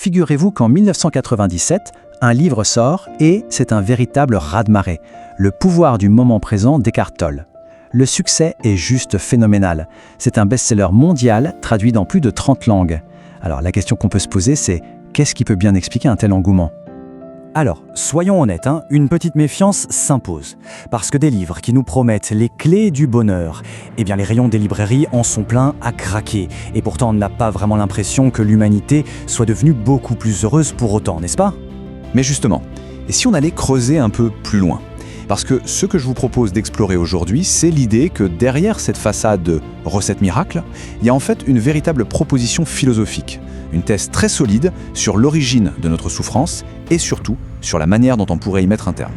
figurez-vous qu'en 1997, un livre sort et c'est un véritable raz-de-marée. Le pouvoir du moment présent d'Eckhart Tolle. Le succès est juste phénoménal. C'est un best-seller mondial traduit dans plus de 30 langues. Alors la question qu'on peut se poser, c'est qu'est-ce qui peut bien expliquer un tel engouement ? Alors, soyons honnêtes, une petite méfiance s'impose. Parce que des livres qui nous promettent les clés du bonheur, eh bien les rayons des librairies en sont pleins à craquer. Et pourtant, on n'a pas vraiment l'impression que l'humanité soit devenue beaucoup plus heureuse pour autant, n'est-ce pas ? Mais justement, et si on allait creuser un peu plus loin ? Parce que ce que je vous propose d'explorer aujourd'hui, c'est l'idée que derrière cette façade de recettes miracles, il y a en fait une véritable proposition philosophique, une thèse très solide sur l'origine de notre souffrance et surtout sur la manière dont on pourrait y mettre un terme.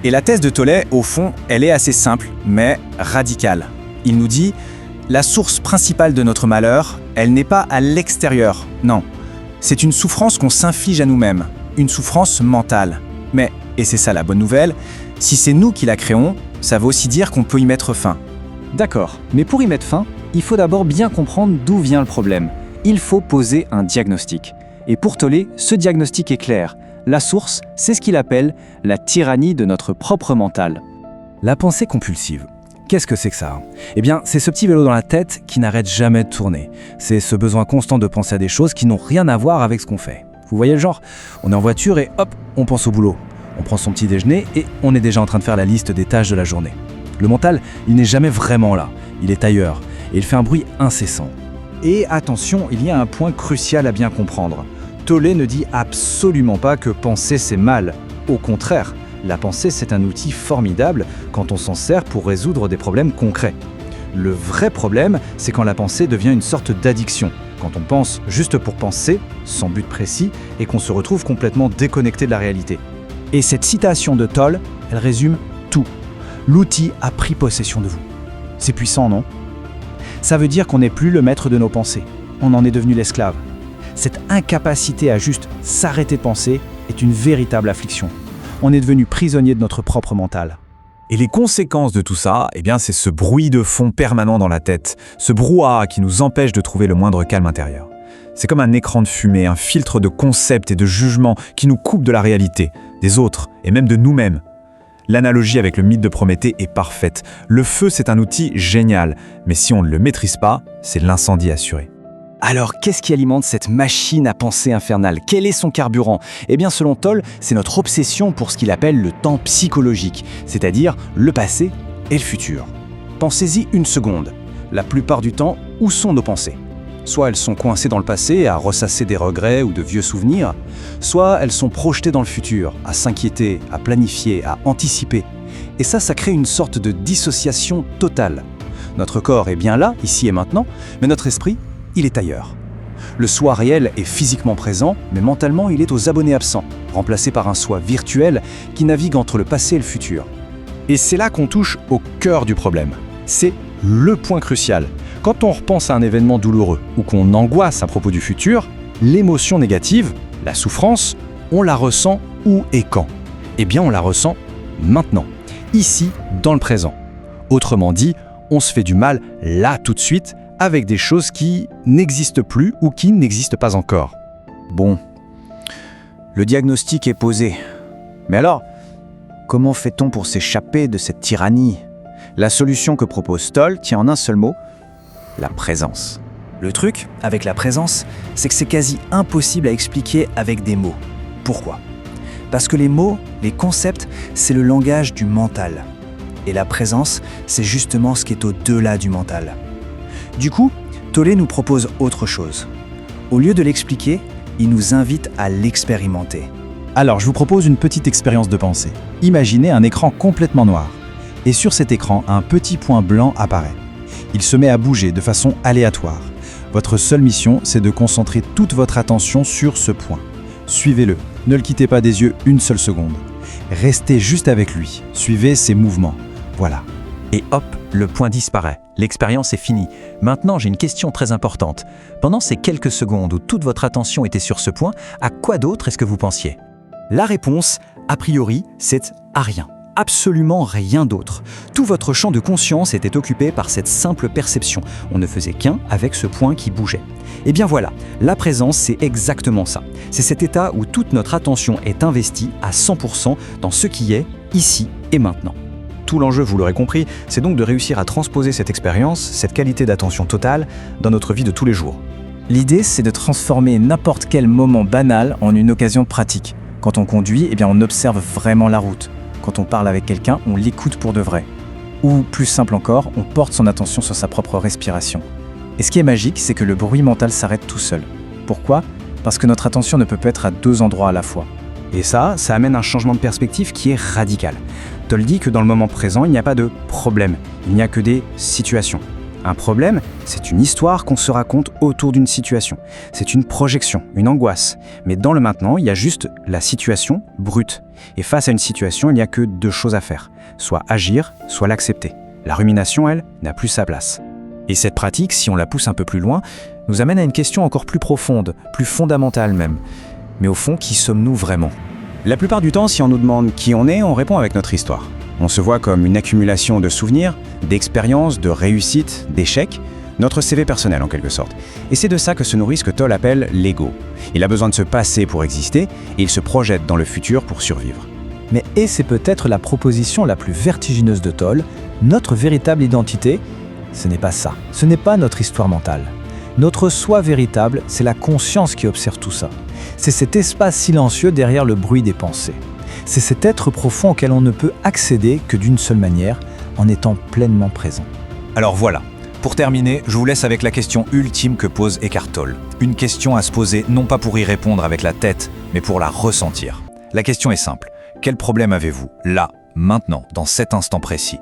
Et la thèse de Tolle, au fond, elle est assez simple, mais radicale. Il nous dit « La source principale de notre malheur, elle n'est pas à l'extérieur, non. C'est une souffrance qu'on s'inflige à nous-mêmes, une souffrance mentale. Mais, et c'est ça la bonne nouvelle, si c'est nous qui la créons, ça veut aussi dire qu'on peut y mettre fin. » D'accord, mais pour y mettre fin, il faut d'abord bien comprendre d'où vient le problème. Il faut poser un diagnostic. Et pour Tolle, ce diagnostic est clair. La source, c'est ce qu'il appelle la tyrannie de notre propre mental. La pensée compulsive. Qu'est-ce que c'est que ça ? Eh bien, c'est ce petit vélo dans la tête qui n'arrête jamais de tourner. C'est ce besoin constant de penser à des choses qui n'ont rien à voir avec ce qu'on fait. Vous voyez le genre ? On est en voiture et hop, on pense au boulot. On prend son petit déjeuner et on est déjà en train de faire la liste des tâches de la journée. Le mental, il n'est jamais vraiment là. Il est ailleurs et il fait un bruit incessant. Et attention, il y a un point crucial à bien comprendre. Tolle ne dit absolument pas que penser c'est mal. Au contraire, la pensée c'est un outil formidable quand on s'en sert pour résoudre des problèmes concrets. Le vrai problème, c'est quand la pensée devient une sorte d'addiction. Quand on pense juste pour penser, sans but précis, et qu'on se retrouve complètement déconnecté de la réalité. Et cette citation de Tolle, elle résume tout. L'outil a pris possession de vous. C'est puissant, non ? Ça veut dire qu'on n'est plus le maître de nos pensées. On en est devenu l'esclave. Cette incapacité à juste s'arrêter de penser est une véritable affliction. On est devenu prisonnier de notre propre mental. Et les conséquences de tout ça, eh bien, c'est ce bruit de fond permanent dans la tête, ce brouhaha qui nous empêche de trouver le moindre calme intérieur. C'est comme un écran de fumée, un filtre de concepts et de jugements qui nous coupe de la réalité, des autres et même de nous-mêmes. L'analogie avec le mythe de Prométhée est parfaite. Le feu, c'est un outil génial, mais si on ne le maîtrise pas, c'est l'incendie assuré. Alors, qu'est-ce qui alimente cette machine à penser infernale ? Quel est son carburant ? Eh bien, selon Tolle, c'est notre obsession pour ce qu'il appelle le temps psychologique, c'est-à-dire le passé et le futur. Pensez-y une seconde. La plupart du temps, où sont nos pensées ? Soit elles sont coincées dans le passé, à ressasser des regrets ou de vieux souvenirs, soit elles sont projetées dans le futur, à s'inquiéter, à planifier, à anticiper. Et ça crée une sorte de dissociation totale. Notre corps est bien là, ici et maintenant, mais notre esprit, il est ailleurs. Le soi réel est physiquement présent, mais mentalement, il est aux abonnés absents, remplacé par un soi virtuel qui navigue entre le passé et le futur. Et c'est là qu'on touche au cœur du problème. C'est le point crucial. Quand on repense à un événement douloureux ou qu'on angoisse à propos du futur, l'émotion négative, la souffrance, on la ressent où et quand ? Eh bien, on la ressent maintenant, ici, dans le présent. Autrement dit, on se fait du mal là tout de suite avec des choses qui n'existent plus ou qui n'existent pas encore. Bon, le diagnostic est posé. Mais alors, comment fait-on pour s'échapper de cette tyrannie ? La solution que propose Tolle tient en un seul mot, la présence. Le truc avec la présence, c'est que c'est quasi impossible à expliquer avec des mots. Pourquoi ? Parce que les mots, les concepts, c'est le langage du mental. Et la présence, c'est justement ce qui est au-delà du mental. Du coup, Tolle nous propose autre chose. Au lieu de l'expliquer, il nous invite à l'expérimenter. Alors, je vous propose une petite expérience de pensée. Imaginez un écran complètement noir. Et sur cet écran, un petit point blanc apparaît. Il se met à bouger de façon aléatoire. Votre seule mission, c'est de concentrer toute votre attention sur ce point. Suivez-le, ne le quittez pas des yeux une seule seconde. Restez juste avec lui, suivez ses mouvements. Voilà. Et hop, le point disparaît. L'expérience est finie. Maintenant, j'ai une question très importante. Pendant ces quelques secondes où toute votre attention était sur ce point, à quoi d'autre est-ce que vous pensiez ? La réponse, a priori, c'est à rien. absolument rien d'autre. Tout votre champ de conscience était occupé par cette simple perception. On ne faisait qu'un avec ce point qui bougeait. Et bien voilà, la présence, c'est exactement ça. C'est cet état où toute notre attention est investie à 100% dans ce qui est ici et maintenant. Tout l'enjeu, vous l'aurez compris, c'est donc de réussir à transposer cette expérience, cette qualité d'attention totale, dans notre vie de tous les jours. L'idée, c'est de transformer n'importe quel moment banal en une occasion pratique. Quand on conduit, eh bien on observe vraiment la route. Quand on parle avec quelqu'un, on l'écoute pour de vrai. Ou, plus simple encore, on porte son attention sur sa propre respiration. Et ce qui est magique, c'est que le bruit mental s'arrête tout seul. Pourquoi ? Parce que notre attention ne peut pas être à deux endroits à la fois. Et ça amène un changement de perspective qui est radical. Toll dit que dans le moment présent, il n'y a pas de problème, il n'y a que des situations. Un problème, c'est une histoire qu'on se raconte autour d'une situation. C'est une projection, une angoisse. Mais dans le maintenant, il y a juste la situation brute. Et face à une situation, il n'y a que deux choses à faire. Soit agir, soit l'accepter. La rumination, elle, n'a plus sa place. Et cette pratique, si on la pousse un peu plus loin, nous amène à une question encore plus profonde, plus fondamentale même. Mais au fond, qui sommes-nous vraiment ? La plupart du temps, si on nous demande qui on est, on répond avec notre histoire. On se voit comme une accumulation de souvenirs, d'expériences, de réussites, d'échecs, notre CV personnel en quelque sorte. Et c'est de ça que se nourrit ce que Toll appelle l'ego. Il a besoin de se passer pour exister, et il se projette dans le futur pour survivre. Mais et c'est peut-être la proposition la plus vertigineuse de Toll, notre véritable identité, ce n'est pas ça, ce n'est pas notre histoire mentale. Notre soi véritable, c'est la conscience qui observe tout ça. C'est cet espace silencieux derrière le bruit des pensées. C'est cet être profond auquel on ne peut accéder que d'une seule manière, en étant pleinement présent. Alors voilà, pour terminer, je vous laisse avec la question ultime que pose Eckhart Tolle. Une question à se poser non pas pour y répondre avec la tête, mais pour la ressentir. La question est simple. Quel problème avez-vous, là, maintenant, dans cet instant précis ?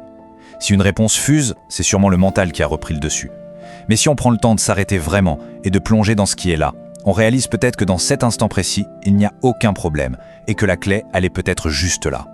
Si une réponse fuse, c'est sûrement le mental qui a repris le dessus. Mais si on prend le temps de s'arrêter vraiment et de plonger dans ce qui est là, on réalise peut-être que dans cet instant précis, il n'y a aucun problème et que la clé, elle est peut-être juste là.